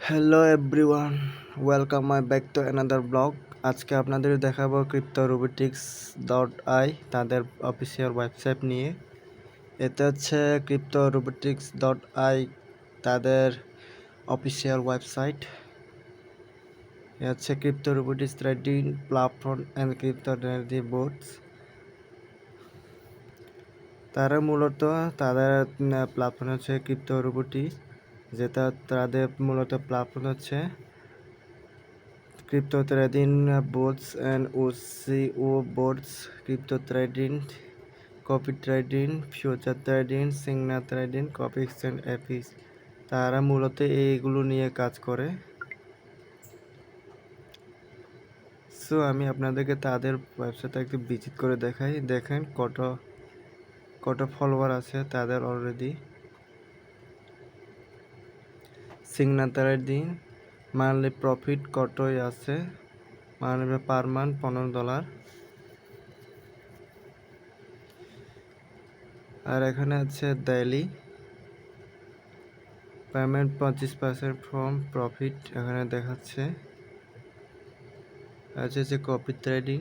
Hello everyone, welcome my back to another blog. আজকে আপনাদের দেখাবো cryptorobotix.ai তাদের অফিসিয়াল ওয়েবসাইট নিয়ে। এটা হচ্ছে cryptorobotix.ai তাদের অফিসিয়াল ওয়েবসাইট। এ হচ্ছে Cryptorobotics trading platform and cryptocurrency boards. তারা মূলত তাদের প্ল্যাটফর্ম হচ্ছে ক্রিপ্টোরোবোটিক্স, যেটা তাদের মূলত প্ল্যাটফর্ম হচ্ছে crypto trading boards and OCO boards, crypto trading, copy trading, future trading, signal trading, copy exchange Apis. তারা মূলত এইগুলো নিয়ে কাজ করে। সো আমি আপনাদেরকে তাদের ওয়েবসাইটে একটু ভিজিট করে দেখাই। দেখেন কত ফলোয়ার আছে তাদের already. Signal trading monthly profit কতই আছে, মান্থলি পার মান্থ $15। আর এখানে আছে ডেইলি পেমেন্ট 25% ফ্রম প্রফিট এখানে দেখাচ্ছে। আছে যে কপি ট্রেডিং,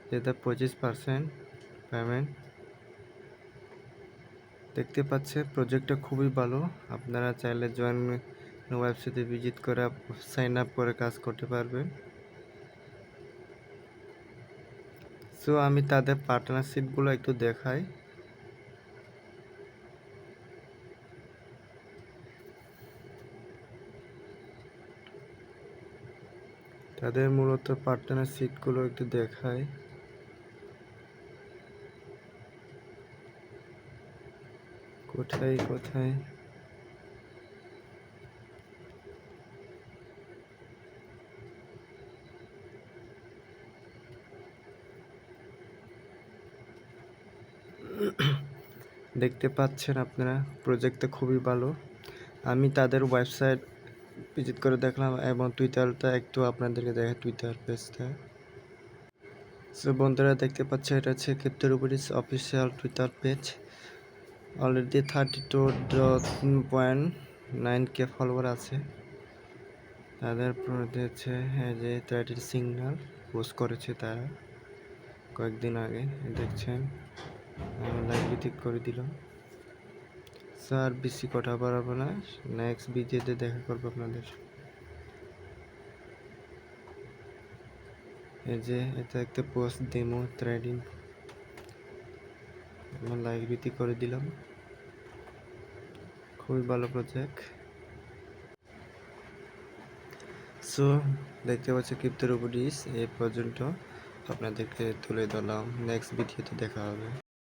যেটা 25% পেমেন্ট। দেখতে পাচ্ছে প্রজেক্টটা খুবই ভালো। আপনারা চাইলে জয়েন ওয়েবসাইটে ভিজিট করে সাইন আপ করে কাজ করতে পারবেন। সো আমি তাদের পার্টনারশিপগুলো একটু দেখাই। তাদের মূলত পার্টনারশিপগুলো একটু দেখাই। কোথায় দেখতে পাচ্ছেন আপনারা, প্রজেক্টটা খুবই ভালো। আমি তাদের ওয়েবসাইট ভিজিট করে দেখলাম এবং টুইটারটা একটু আপনাদেরকে দেখে টুইটার পেজটা। সো বন্ধুরা দেখতে পাচ্ছে এটা হচ্ছে Cryptorobotics official Twitter page. Already 32.9K follower আছে। তাদের মধ্যে হচ্ছে যে ট্রেডিং সিগন্যাল পোস্ট করেছে তারা কয়েকদিন আগে, দেখছেন। আমি লাইভ ভিজিট করে দিলাম। স্যার বেশি কথা বাড়াবো না, নেক্সট ভিডিওতে দেখা করবো আপনাদের। এই যে এটা একটা পোস্ট ডেমো ট্রেডিং, আমি লাইভ ভিজিট করে দিলাম। খুবই ভালো প্রজেক্ট। সো দেখতে পাচ্ছি ক্রিপ্টোরোবোটিক্স এই পর্যন্ত আপনাদেরকে তুলে ধরলাম। নেক্সট ভিডিওতে দেখা হবে।